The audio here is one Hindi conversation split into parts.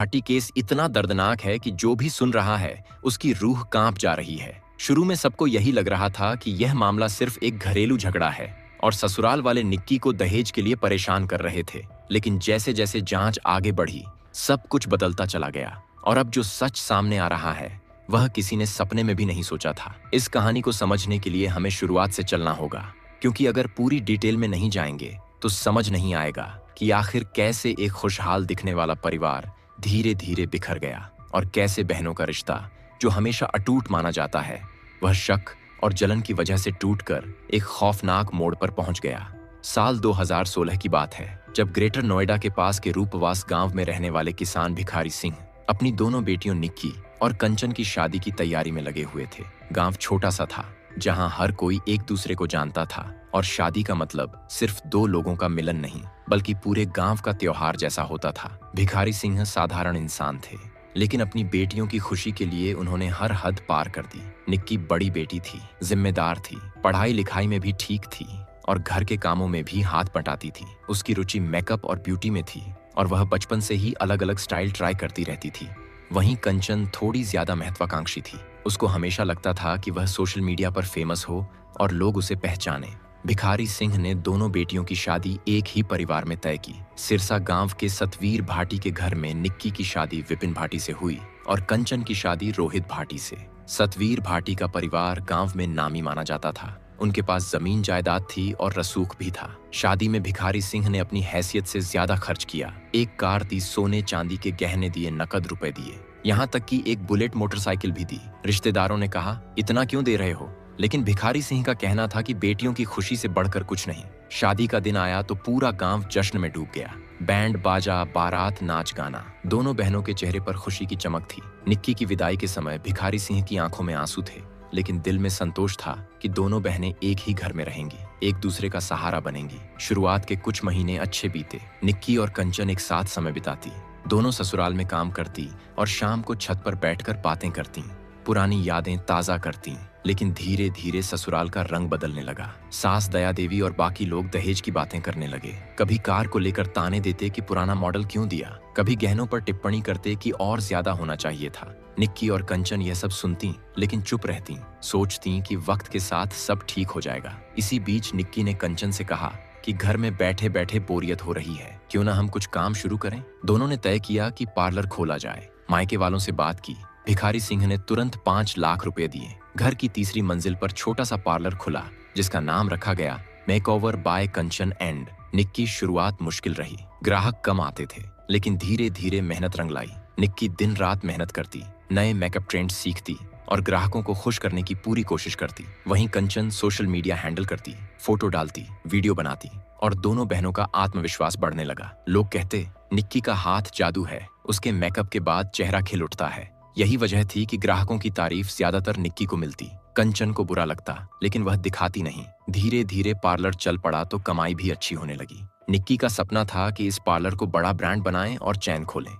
पार्टी केस इतना दर्दनाक है कि जो भी सुन रहा है उसकी रूह कांप जा रही है। शुरू में सबको यही लग रहा था कि यह मामला सिर्फ एक घरेलू झगड़ा है और ससुराल वाले निक्की को दहेज के लिए परेशान कर रहे थे। लेकिन जैसे जैसे जांच आगे बढ़ी सब कुछ बदलता चला गया और अब जो सच सामने आ रहा है वह किसी ने सपने में भी नहीं सोचा था। इस कहानी को समझने के लिए हमें शुरुआत से चलना होगा, क्योंकि अगर पूरी डिटेल में नहीं जाएंगे तो समझ नहीं आएगा कि आखिर कैसे एक खुशहाल दिखने वाला परिवार धीरे धीरे बिखर गया और कैसे बहनों का रिश्ता जो हमेशा अटूट माना जाता है वह शक और जलन की वजह से टूटकर एक खौफनाक मोड़ पर पहुंच गया। साल 2016 की बात है, जब ग्रेटर नोएडा के पास के रूपवास गांव में रहने वाले किसान भिखारी सिंह अपनी दोनों बेटियों निक्की और कंचन की शादी की तैयारी में लगे हुए थे। गांव छोटा सा था जहां हर कोई एक दूसरे को जानता था और शादी का मतलब सिर्फ दो लोगों का मिलन नहीं बल्कि पूरे गांव का त्योहार जैसा होता था। भिखारी सिंह साधारण इंसान थे, लेकिन अपनी बेटियों की खुशी के लिए उन्होंने हर हद पार कर दी। निक्की बड़ी बेटी थी, जिम्मेदार थी, पढ़ाई लिखाई में भी ठीक थी और घर के कामों में भी हाथ बटाती थी। उसकी रुचि मेकअप और ब्यूटी में थी और वह बचपन से ही अलग अलग स्टाइल ट्राई करती रहती थी। वहीं कंचन थोड़ी ज्यादा महत्वाकांक्षी थी। उसको हमेशा लगता था कि वह सोशल मीडिया पर फेमस हो और लोग उसे पहचाने। भिखारी सिंह ने दोनों बेटियों की शादी एक ही परिवार में तय की। सिरसा गांव के सतवीर भाटी के घर में निक्की की शादी विपिन भाटी से हुई और कंचन की शादी रोहित भाटी से। सतवीर भाटी का परिवार गांव में नामी माना जाता था। उनके पास जमीन जायदाद थी और रसूख भी था। शादी में भिखारी सिंह ने अपनी हैसियत से ज्यादा खर्च किया। एक कार दी, सोने चांदी के गहने दिए, नकद रुपए दिए, यहाँ तक कि एक बुलेट मोटरसाइकिल भी दी। रिश्तेदारों ने कहा, इतना क्यों दे रहे हो? लेकिन भिखारी सिंह का कहना था कि बेटियों की खुशी से बढ़कर कुछ नहीं। शादी का दिन आया तो पूरा गांव जश्न में डूब गया। बैंड बाजा, बारात, नाच गाना, दोनों बहनों के चेहरे पर खुशी की चमक थी। निक्की की विदाई के समय भिखारी सिंह की आंखों में आंसू थे, लेकिन दिल में संतोष था कि दोनों बहनें एक ही घर में रहेंगी, एक दूसरे का सहारा बनेंगी। शुरुआत के कुछ महीने अच्छे बीते। निक्की और कंचन एक साथ समय बिताती, दोनों ससुराल में काम करती और शाम को छत पर बैठकर बातें करती, पुरानी यादें ताजा करती। लेकिन धीरे धीरे ससुराल का रंग बदलने लगा। सास दया देवी और बाकी लोग दहेज की बातें करने लगे। कभी कार को लेकर ताने देते कि पुराना मॉडल क्यों दिया, कभी गहनों पर टिप्पणी करते कि और ज्यादा होना चाहिए था। निक्की और कंचन यह सब सुनती लेकिन चुप रहती, सोचती कि वक्त के साथ सब ठीक हो जाएगा। इसी बीच निक्की ने कंचन से कहा कि घर में बैठे बैठे बोरियत हो रही है, क्यों ना हम कुछ काम शुरू करें। दोनों ने तय किया कि पार्लर खोला जाए। मायके वालों से बात की। भिखारी सिंह ने तुरंत 5 लाख रुपए दिए। घर की तीसरी मंजिल पर छोटा सा पार्लर खुला जिसका नाम रखा गया makeover by Kanchan and. Nikki शुरुआत मुश्किल रही, ग्राहक कम आते थे, लेकिन धीरे धीरे मेहनत रंग लाई। निक्की दिन रात मेहनत करती, नए मेकअप ट्रेंड सीखती और ग्राहकों को खुश करने की पूरी कोशिश करती। वहीं कंचन सोशल मीडिया हैंडल करती, फोटो डालती, वीडियो बनाती और दोनों बहनों का आत्मविश्वास बढ़ने लगा। लोग कहते, निक्की का हाथ जादू है, उसके मेकअप के बाद चेहरा खिल उठता है। यही वजह थी कि ग्राहकों की तारीफ ज्यादातर निक्की को मिलती। कंचन को बुरा लगता, लेकिन वह दिखाती नहीं। धीरे धीरे पार्लर चल पड़ा तो कमाई भी अच्छी होने लगी। निक्की का सपना था कि इस पार्लर को बड़ा ब्रांड बनाएं और चैन खोलें।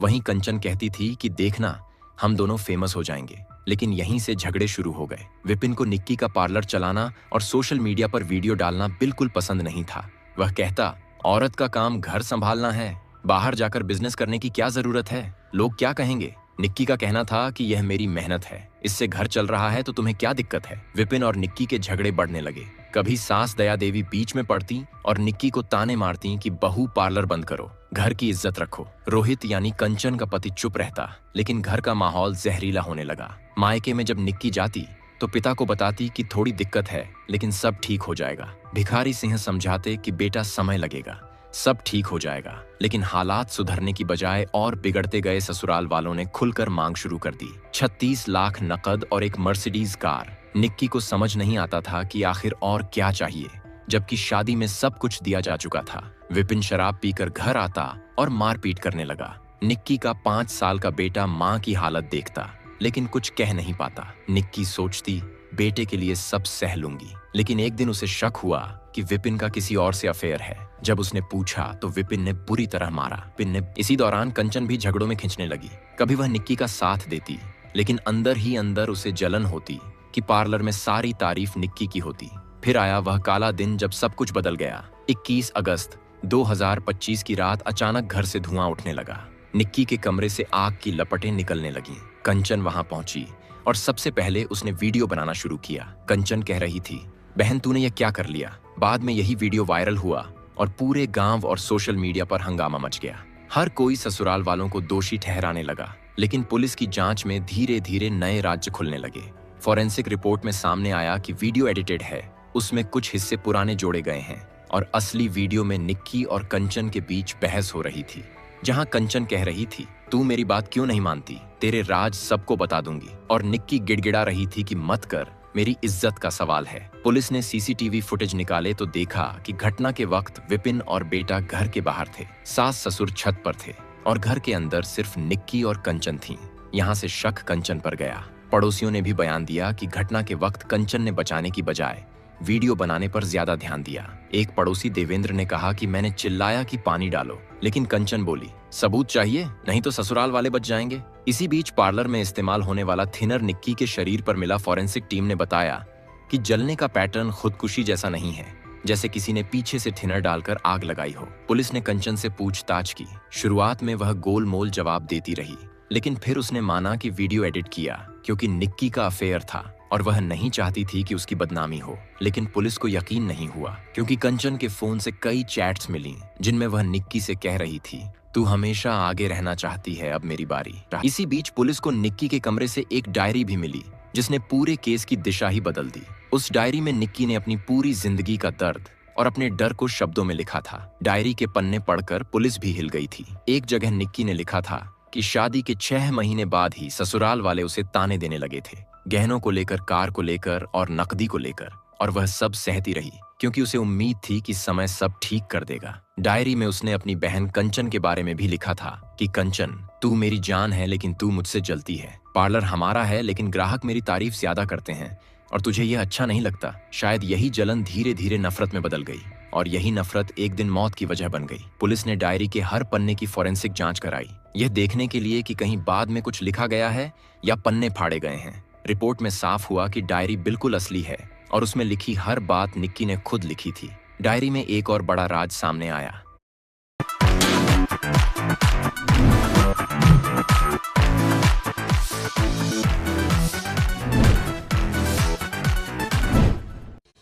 वहीं कंचन कहती थी कि देखना, हम दोनों फेमस हो जाएंगे। लेकिन यहीं से झगड़े शुरू हो गए। विपिन को निक्की का पार्लर चलाना और सोशल मीडिया पर वीडियो डालना बिल्कुल पसंद नहीं था। वह कहता, औरत का काम घर संभालना है, बाहर जाकर बिजनेस करने की क्या जरूरत है, लोग क्या कहेंगे। निक्की का कहना था कि यह मेरी मेहनत है, इससे घर चल रहा है तो तुम्हें क्या दिक्कत है। विपिन और निक्की के झगड़े बढ़ने लगे। कभी सास दया देवी बीच में पड़ती और निक्की को ताने मारती कि बहू पार्लर बंद करो, घर की इज्जत रखो। रोहित यानी कंचन का पति चुप रहता, लेकिन घर का माहौल जहरीला होने लगा। मायके में जब निक्की जाती तो पिता को बताती कि थोड़ी दिक्कत है लेकिन सब ठीक हो जाएगा। भिखारी सिंह समझाते कि बेटा समय लगेगा, सब ठीक हो जाएगा। लेकिन हालात सुधरने की बजाय और बिगड़ते गए। ससुराल वालों ने खुलकर मांग शुरू कर दी, 36 लाख नकद और एक मर्सिडीज कार। निक्की को समझ नहीं आता था कि आखिर और क्या चाहिए, जबकि शादी में सब कुछ दिया जा चुका था। विपिन शराब पीकर घर आता और मारपीट करने लगा। निक्की का 5 साल का बेटा माँ की हालत देखता, लेकिन कुछ कह नहीं पाता। निक्की सोचती, बेटे के लिए सब सह लूंगी। लेकिन एक दिन उसे शक हुआ कि विपिन का किसी और से अफेयर है। जब उसने पूछा तो विपिन ने बुरी तरह मारा। इसी दौरान कंचन भी झगड़ों में खिंचने लगी। कभी वह निक्की का साथ देती, लेकिन अंदर ही अंदर उसे जलन होती कि पार्लर में सारी तारीफ निक्की की होती। फिर आया वह काला दिन जब सब कुछ बदल गया। 21 अगस्त 2025 की रात अचानक घर से धुआं उठने लगा। निक्की के कमरे से आग की लपटें निकलने लगीं। कंचन वहां पहुंची और सबसे पहले उसने वीडियो बनाना शुरू किया। कंचन कह रही थी, बहन तूने यह क्या कर लिया। बाद में यही वीडियो वायरल हुआ और पूरे गांव और सोशल मीडिया पर हंगामा मच गया। हर कोई ससुराल वालों को दोषी ठहराने लगा, लेकिन पुलिस की जांच में धीरे धीरे नए राज्य खुलने लगे। फॉरेंसिक रिपोर्ट में सामने आया कि वीडियो एडिटेड है, उसमें कुछ हिस्से पुराने जोड़े गए हैं और असली वीडियो में निक्की और कंचन के बीच बहस हो रही थी। जहां कंचन कह रही थी, तू मेरी बात क्यों नहीं मानती, तेरे राज सबको बता दूंगी, और निक्की गिड़गिड़ा रही थी कि मत कर, मेरी इज्जत का सवाल है। पुलिस ने सीसीटीवी फुटेज निकाले तो देखा कि घटना के वक्त विपिन और बेटा घर के बाहर थे, सास ससुर छत पर थे और घर के अंदर सिर्फ निक्की और कंचन थीं। यहाँ से शक कंचन पर गया। पड़ोसियों ने भी बयान दिया कि घटना के वक्त कंचन ने बचाने की बजाय वीडियो बनाने पर ज्यादा ध्यान दिया। एक पड़ोसी देवेंद्र ने कहा कि मैंने चिल्लाया कि पानी डालो, लेकिन कंचन बोली, सबूत चाहिए, नहीं तो ससुराल वाले बच जाएंगे। इसी बीच पार्लर में इस्तेमाल होने वाला थिनर निक्की के शरीर पर मिला। फॉरेंसिक टीम ने बताया कि जलने का पैटर्न खुदकुशी जैसा नहीं है, जैसे किसी ने पीछे से थिनर डालकर आग लगाई हो। पुलिस ने कंचन से पूछताछ की। शुरुआत में वह गोलमोल जवाब देती रही, लेकिन फिर उसने माना कि वीडियो एडिट किया क्योंकि निक्की का अफेयर था और वह नहीं चाहती थी कि उसकी बदनामी हो। लेकिन पुलिस को यकीन नहीं हुआ क्योंकि कंचन के फोन से कई चैट्स मिली जिनमें वह निक्की से कह रही थी, तू हमेशा आगे रहना चाहती है, अब मेरी बारी। इसी बीच पुलिस को निक्की के कमरे से एक डायरी भी मिली जिसने पूरे केस की दिशा ही बदल दी। उस डायरी में निक्की ने अपनी पूरी जिंदगी का दर्द और अपने डर को शब्दों में लिखा था। डायरी के पन्ने पढ़कर पुलिस भी हिल गई थी। एक जगह निक्की ने लिखा था कि शादी के 6 महीने बाद ही ससुराल वाले उसे ताने देने लगे थे, गहनों को लेकर, कार को लेकर और नकदी को लेकर, और वह सब सहती रही क्योंकि उसे उम्मीद थी कि समय सब ठीक कर देगा। डायरी में उसने अपनी बहन कंचन के बारे में भी लिखा था कि कंचन, तू मेरी जान है लेकिन तू मुझसे जलती है। पार्लर हमारा है लेकिन ग्राहक मेरी तारीफ ज्यादा करते हैं और तुझे यह अच्छा नहीं लगता। शायद यही जलन धीरे धीरे नफरत में बदल गई और यही नफरत एक दिन मौत की वजह बन गई। पुलिस ने डायरी के हर पन्ने की फॉरेंसिक जांच कराई, यह देखने के लिए कि कहीं बाद में कुछ लिखा गया है या पन्ने फाड़े गए हैं। रिपोर्ट में साफ हुआ कि डायरी बिल्कुल असली है और उसमें लिखी हर बात निक्की ने खुद लिखी थी। डायरी में एक और बड़ा राज सामने आया।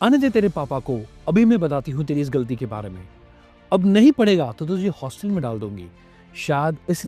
आने दे तेरे पापा को, अभी मैं बताती हूँ तेरी इस गलती के बारे में। अब नहीं पढ़ेगा तो तुझे हॉस्टल में डाल दूंगी। शायद इस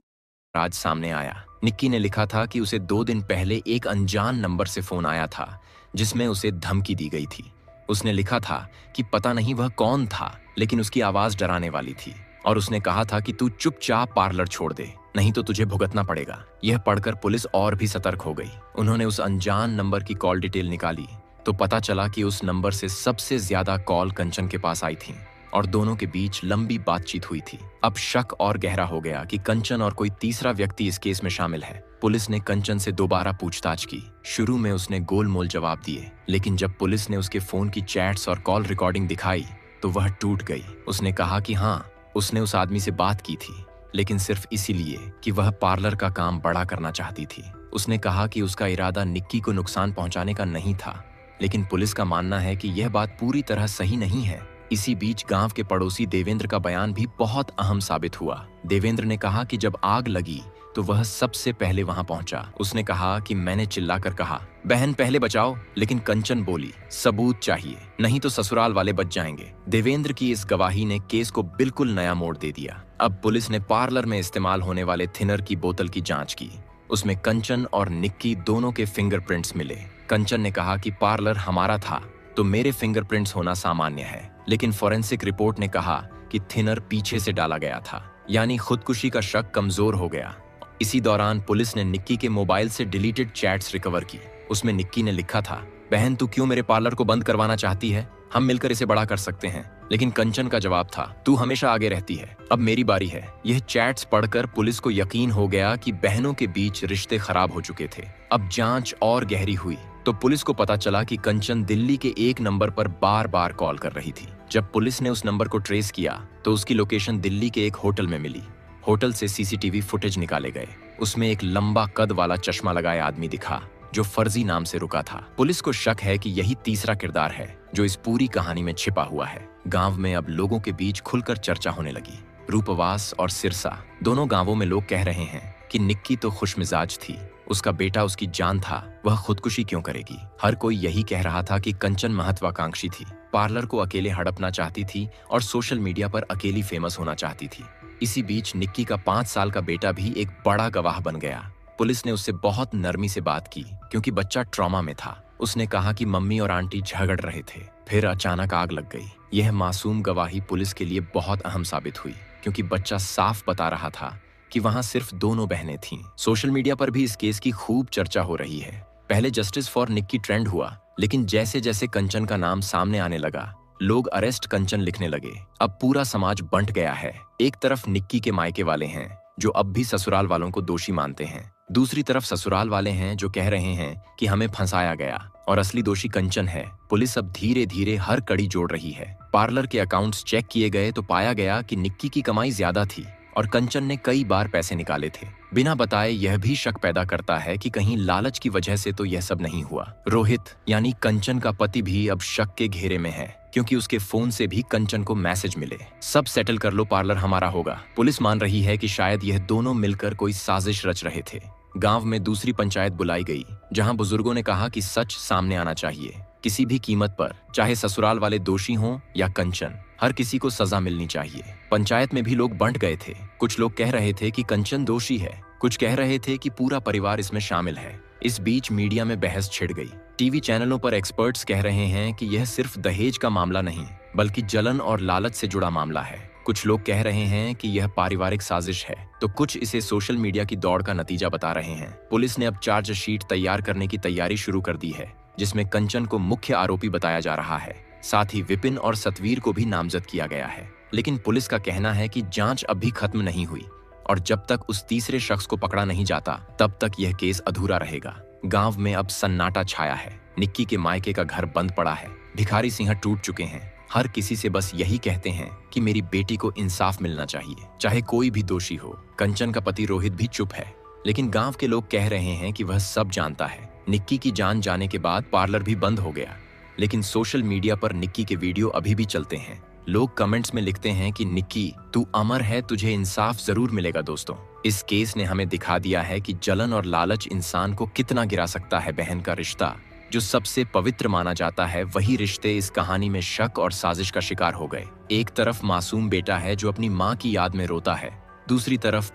राज सामने आया। निक्की ने लिखा था कि उसे 2 दिन पहले एक अनजान नंबर से फोन आया था जिसमें उसे धमकी दी गई थी। उसने लिखा था कि पता नहीं वह कौन था, लेकिन उसकी आवाज डराने वाली थी और उसने कहा था कि तू चुपचाप पार्लर छोड़ दे, नहीं तो तुझे भुगतना पड़ेगा। यह पढ़कर पुलिस और भी सतर्क हो गई। उन्होंने उस अनजान नंबर की कॉल डिटेल निकाली तो पता चला कि उस नंबर से सबसे ज्यादा कॉल कंचन के पास आई थी और दोनों के बीच लंबी बातचीत हुई थी। अब शक और गहरा हो गया कि कंचन और कोई तीसरा व्यक्ति इस केस में शामिल है। पुलिस ने कंचन से दोबारा पूछताछ की। शुरू में उसने गोलमोल जवाब दिए, लेकिन जब पुलिस ने उसके फोन की चैट्स और कॉल रिकॉर्डिंग दिखाई तो वह टूट गई। उसने कहा कि हाँ, उसने उस आदमी से बात की थी, लेकिन सिर्फ इसीलिए कि वह पार्लर का काम बड़ा करना चाहती थी। उसने कहा कि उसका इरादा निक्की को नुकसान पहुंचाने का नहीं था, लेकिन पुलिस का मानना है कि यह बात पूरी तरह सही नहीं है। इसी बीच गांव के पड़ोसी देवेंद्र का बयान भी बहुत अहम साबित हुआ। देवेंद्र ने कहा कि जब आग लगी तो वह सबसे पहले वहां पहुंचा। उसने कहा कि मैंने चिल्लाकर कहा, बहन पहले बचाओ, लेकिन कंचन बोली, सबूत चाहिए, नहीं तो ससुराल वाले बच जाएंगे। देवेंद्र की इस गवाही ने केस को बिल्कुल नया मोड़ दे दिया। अब पुलिस ने पार्लर में इस्तेमाल होने वाले थिनर की बोतल की जांच की। उसमें कंचन और निक्की दोनों के फिंगरप्रिंट्स मिले। कंचन ने कहा कि पार्लर हमारा था तो मेरे फिंगरप्रिंट्स होना सामान्य है, लेकिन फॉरेंसिक रिपोर्ट ने कहा कि थिनर पीछे से डाला गया था, यानी खुदकुशी का शक कमजोर हो गया। इसी दौरान पुलिस ने निक्की के मोबाइल से डिलीटेड चैट्स रिकवर की। उसमें निक्की ने लिखा था, बहन तू क्यों मेरे पार्लर को बंद करवाना चाहती है, हम मिलकर इसे बड़ा कर सकते हैं। लेकिन कंचन का जवाब था, तू हमेशा आगे रहती है, अब मेरी बारी है। यह चैट्स पढ़कर पुलिस को यकीन हो गया कि बहनों के बीच रिश्ते खराब हो चुके थे। अब जांच और गहरी हुई तो पुलिस को पता चला कि कंचन दिल्ली के एक नंबर पर बार बार कॉल कर रही थी। जब पुलिस ने उस नंबर को ट्रेस किया तो उसकी लोकेशन दिल्ली के एक होटल में मिली। होटल से सीसीटीवी फुटेज निकाले गए। उसमें एक लंबा कद वाला चश्मा लगाए आदमी दिखा जो फर्जी नाम से रुका था। पुलिस को शक है कि यही तीसरा किरदार है जो इस पूरी कहानी में छिपा हुआ है। गांव में अब लोगों के बीच खुलकर चर्चा होने लगी। रूपवास और सिरसा दोनों गांवों में लोग कह रहे हैं कि निक्की तो खुशमिजाज थी, उसका बेटा उसकी जान था, वह खुदकुशी क्यों करेगी। हर कोई यही कह रहा था कि कंचन महत्वाकांक्षी थी, पार्लर को अकेले हड़पना चाहती थी और सोशल मीडिया पर अकेली फेमस होना चाहती थी। इसी बीच निक्की का 5 साल का बेटा भी एक बड़ा गवाह बन गया। पुलिस ने उससे बहुत नरमी से बात की क्योंकि बच्चा ट्रॉमा में था। उसने कहा कि मम्मी और आंटी झगड़ रहे थे, फिर अचानक आग लग गई। यह मासूम गवाही पुलिस के लिए बहुत अहम साबित हुई क्योंकि बच्चा साफ बता रहा था कि वहां सिर्फ दोनों बहनें थीं। सोशल मीडिया पर भी इस केस की खूब चर्चा हो रही है। पहले जस्टिस फॉर निक्की ट्रेंड हुआ, लेकिन जैसे जैसे कंचन का नाम सामने आने लगा, लोग अरेस्ट कंचन लिखने लगे। अब पूरा समाज बंट गया है। एक तरफ निक्की के मायके वाले हैं जो अब भी ससुराल वालों को दोषी मानते हैं, दूसरी तरफ ससुराल वाले हैं जो कह रहे हैं कि हमें फंसाया गया और असली दोषी कंचन है। पुलिस अब धीरे धीरे हर कड़ी जोड़ रही है। पार्लर के अकाउंट्स चेक किए गए तो पाया गया कि निक्की की कमाई ज्यादा थी और कंचन ने कई बार पैसे निकाले थे। बिना बताए यह भी शक पैदा करता है कि कहीं लालच की वजह से तो यह सब नहीं हुआ। रोहित यानी कंचन का पति भी अब शक के घेरे में है क्योंकि उसके फोन से भी कंचन को मैसेज मिले, सब सेटल कर लो, पार्लर हमारा होगा। पुलिस मान रही है कि शायद यह दोनों मिलकर कोई साजिश रच रहे थे। गांव में दूसरी पंचायत बुलाई गई जहां बुजुर्गों ने कहा कि सच सामने आना चाहिए किसी भी कीमत पर, चाहे ससुराल वाले दोषी हों या कंचन, हर किसी को सजा मिलनी चाहिए। पंचायत में भी लोग बंट गए थे। कुछ लोग कह रहे थे कि कंचन दोषी है, कुछ कह रहे थे कि पूरा परिवार इसमें शामिल है। इस बीच मीडिया में बहस छिड़ गई। टीवी चैनलों पर एक्सपर्ट्स कह रहे हैं कि यह सिर्फ दहेज का मामला नहीं बल्कि जलन और लालच से जुड़ा मामला है। कुछ लोग कह रहे हैं कि यह पारिवारिक साजिश है, तो कुछ इसे सोशल मीडिया की दौड़ का नतीजा बता रहे हैं। पुलिस ने अब चार्जशीट तैयार करने की तैयारी शुरू कर दी है जिसमें कंचन को मुख्य आरोपी बताया जा रहा है। साथ ही विपिन और सतवीर को भी नामजद किया गया है। लेकिन पुलिस का कहना है कि जांच अब भी खत्म नहीं हुई और जब तक उस तीसरे शख्स को पकड़ा नहीं जाता तब तक यह केस अधूरा रहेगा। गांव में अब सन्नाटा छाया है। निक्की के मायके का घर बंद पड़ा है। भिखारी सिंह टूट चुके हैं। हर किसी से बस यही कहते हैं कि मेरी बेटी को इंसाफ मिलना चाहिए, चाहे कोई भी दोषी हो। कंचन का पति रोहित भी चुप है, लेकिन गांव के लोग कह रहे हैं कि वह सब जानता है। निक्की की जान जाने के बाद पार्लर भी बंद हो गया, लेकिन सोशल मीडिया पर निक्की के वीडियो अभी भी चलते हैं। लोग कमेंट्स में लिखते हैं कि निक्की तू अमर है, तुझे इंसाफ जरूर मिलेगा। दोस्तों, इस केस ने हमें दिखा दिया है कि जलन और लालच इंसान को कितना गिरा सकता है। बहन का रिश्ता जो सबसे पवित्र माना जाता है, वही रिश्ते इस कहानी में शक और साजिश का शिकार हो गए। एक तरफ मासूम बेटा है जो अपनी माँ की याद में रोता है, दूसरी तरफ